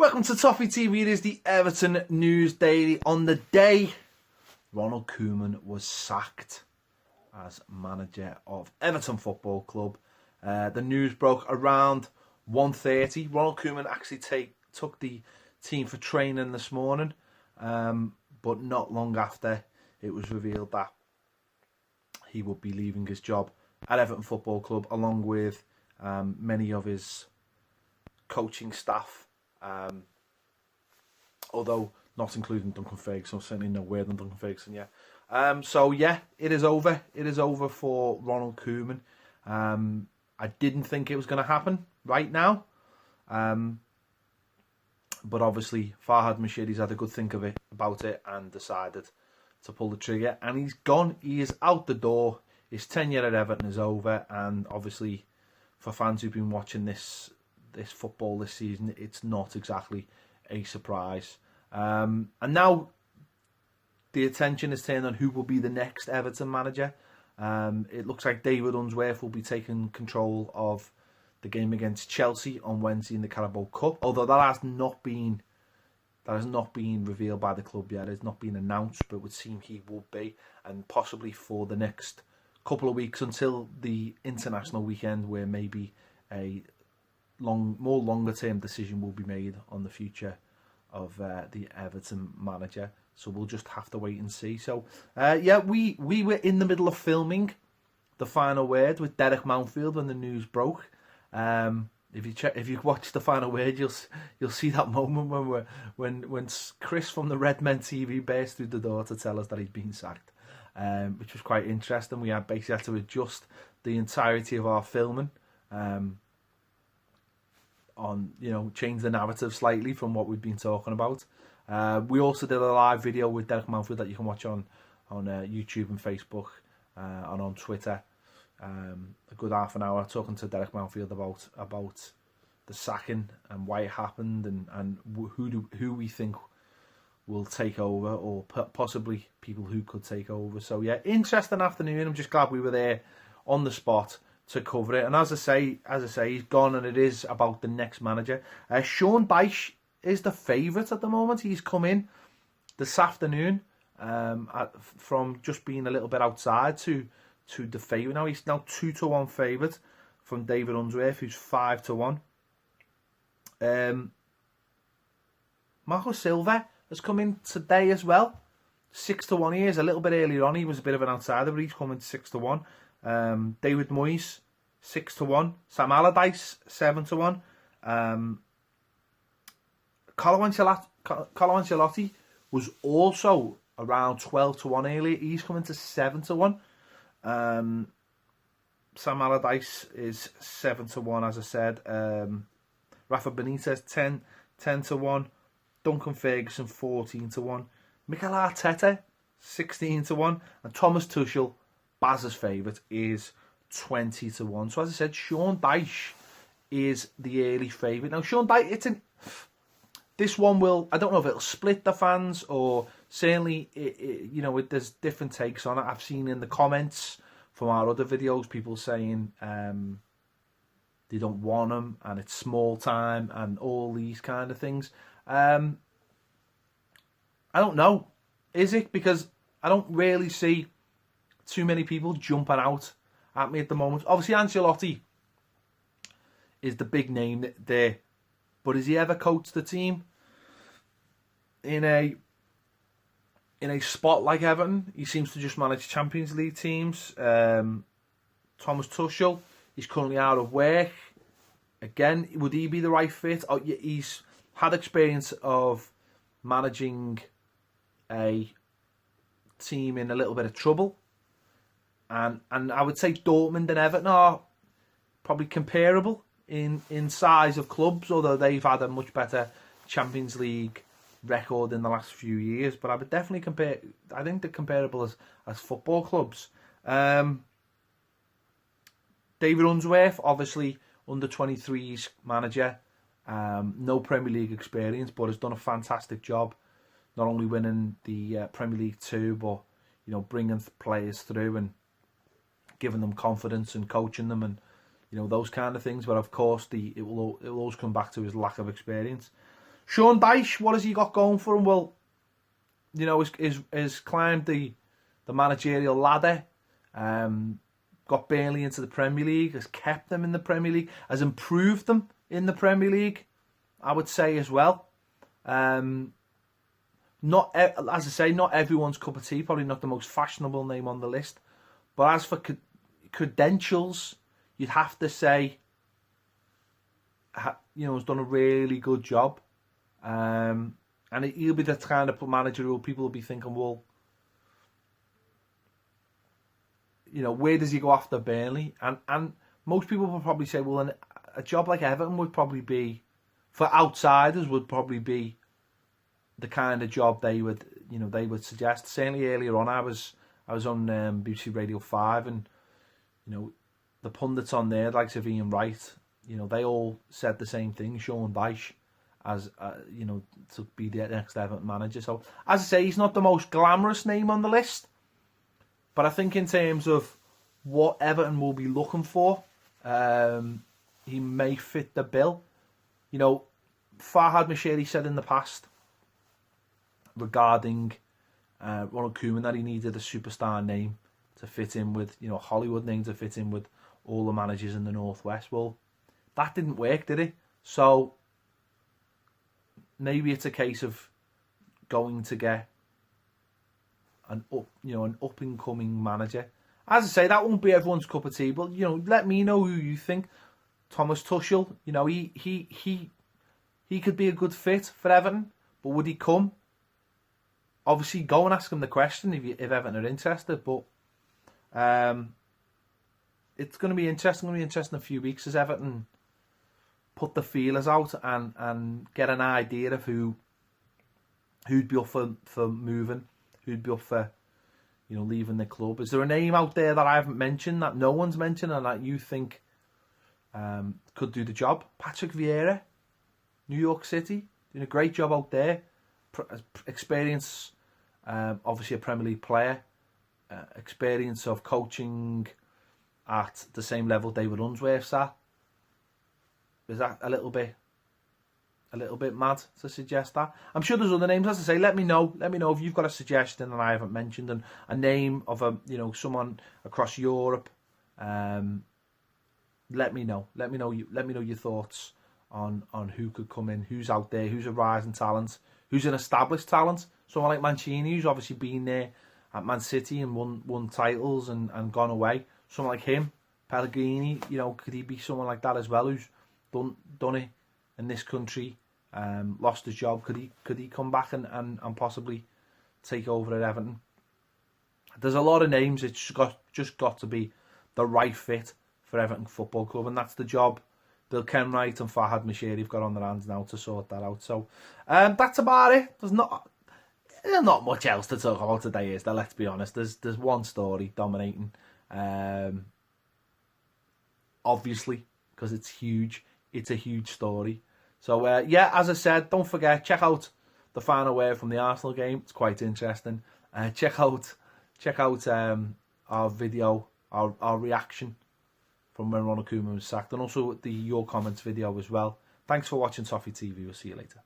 Welcome to Toffee TV. It is the Everton News Daily. On the day Ronald Koeman was sacked as manager of Everton Football Club, the news broke around 1:30. Ronald Koeman actually took the team for training this morning, but not long after it was revealed that he would be leaving his job at Everton Football Club, along with many of his coaching staff. Although not including Duncan Ferguson, certainly no word on Duncan Ferguson yet. So yeah, it is over. It is over for Ronald Koeman. I didn't think it was going to happen right now. But obviously Farhad Mashidi's had a good think of it about it and decided to pull the trigger. And he's gone. He is out the door. His tenure at Everton is over. And obviously for fans who've been watching this football this season, it's not exactly a surprise. And now the attention is turned on who will be the next Everton manager. It looks like David Unsworth will be taking control of the game against Chelsea on Wednesday in the Carabao Cup. Although that has not been revealed by the club yet. It's not been announced, but it would seem he will be, and possibly for the next couple of weeks until the international weekend, where maybe a more longer term decision will be made on the future of the Everton manager. So we'll just have to wait and see. So yeah, we were in the middle of filming The Final Word with Derek Mountfield when the news broke. If you watch The Final Word, you'll see that moment when Chris from the Red Men TV burst through the door to tell us that he'd been sacked, which was quite interesting. We basically had to adjust the entirety of our filming. Change the narrative slightly from what we've been talking about. We also did a live video with Derek Mountfield that you can watch on YouTube and Facebook and on Twitter. A good half an hour talking to Derek Mountfield about the sacking and why it happened and who we think will take over, or possibly people who could take over. So yeah, interesting afternoon. I'm just glad we were there on the spot to cover it. And as I say, he's gone, and it is about the next manager. Sean Dyche is the favourite at the moment. He's come in this afternoon from just being a little bit outside to the favourite. Now he's now 2-1 favourite from David Unsworth, who's 5-1. Marco Silva has come in today as well, 6-1. He is a little bit earlier on. He was a bit of an outsider, but he's coming 6-1. David Moyes 6-1. Sam Allardyce 7-1. Carlo Ancelotti was also around 12-1 earlier. He's coming to 7-1. Sam Allardyce is 7-1, as I said. Rafa Benitez 10-1. Duncan Ferguson 14-1. Mikel Arteta 16-1, and Thomas Tuchel, Baz's favourite, is 20-1. So as I said, Sean Dyche is the early favourite. Now Sean Dyche, this one will, I don't know if it'll split the fans, or certainly there's different takes on it. I've seen in the comments from our other videos people saying they don't want him and it's small time and all these kind of things. I don't know, is it? Because I don't really see too many people jumping out at me at the moment. Obviously Ancelotti is the big name there, but has he ever coached the team in a spot like Everton? He seems to just manage Champions League teams. Thomas Tuchel, he's currently out of work. Again, would he be the right fit? Oh, yeah, he's had experience of managing a team in a little bit of trouble. And I would say Dortmund and Everton are probably comparable in size of clubs, although they've had a much better Champions League record in the last few years. But I would definitely compare. I think they're comparable as football clubs. David Unsworth, obviously under 23s manager, no Premier League experience, but has done a fantastic job, not only winning the Premier League 2, but bringing players through and giving them confidence and coaching them and those kind of things. But of course, it will always come back to his lack of experience. Sean Dyche, what has he got going for him? Well, you know, has climbed the managerial ladder, got Burnley into the Premier League, has kept them in the Premier League, has improved them in the Premier League, I would say as well. Not, as I say, not everyone's cup of tea, probably not the most fashionable name on the list. But as for credentials, you'd have to say, you know, has done a really good job. And he'll be the kind of manager who people will be thinking, well, you know, where does he go after Burnley? And most people will probably say, well, a job like Everton would probably be, for outsiders, would probably be the kind of job they would suggest. Certainly earlier on, I was on BBC Radio 5, and you know, the pundits on there, like Ian Wright, you know, they all said the same thing. Sean Dyche as you know, to be the next Everton manager. So as I say, he's not the most glamorous name on the list, but I think in terms of what Everton will be looking for, he may fit the bill. You know, Farhad Moshiri said in the past regarding Ronald Koeman that he needed a superstar name to fit in with, you know, Hollywood name to fit in with all the managers in the Northwest. Well, that didn't work, did it? So maybe it's a case of going to get an up and coming manager. As I say, that won't be everyone's cup of tea, but you know, let me know who you think. Thomas Tuchel, you know, he could be a good fit for Everton, but would he come? Obviously, go and ask him the question if Everton are interested. But it's going to be interesting. Going to be interesting in a few weeks as Everton put the feelers out and get an idea of who'd be up for moving, who'd be up for, you know, leaving the club. Is there a name out there that I haven't mentioned, that no one's mentioned, and that you think could do the job? Patrick Vieira, New York City, doing a great job out there. Experience, obviously a Premier League player, experience of coaching at the same level David Unsworth's at. Is that a little bit mad to suggest that? I'm sure there's other names. As I say, let me know if you've got a suggestion that I haven't mentioned, and a name of a, you know, someone across Europe. Let me know your thoughts on who could come in, who's out there, who's a rising talent, who's an established talent. Someone like Mancini, who's obviously been there at Man City and won titles and gone away. Someone like him, Pellegrini, you know, could he be someone like that as well, who's done it in this country, lost his job? Could he come back and possibly take over at Everton? There's a lot of names. It's just got to be the right fit for Everton Football Club, and that's the job Bill Kenwright and Farhad Moshiri have got on their hands now to sort that out. So that's about it. There's not much else to talk about today, is there? Let's be honest. There's one story dominating, obviously, because it's huge. It's a huge story. So yeah, as I said, don't forget, check out the final word from the Arsenal game. It's quite interesting. Check out our video, our reaction from when Ronald Koeman was sacked, and also the Your Comments video as well. Thanks for watching Toffee TV. We'll see you later.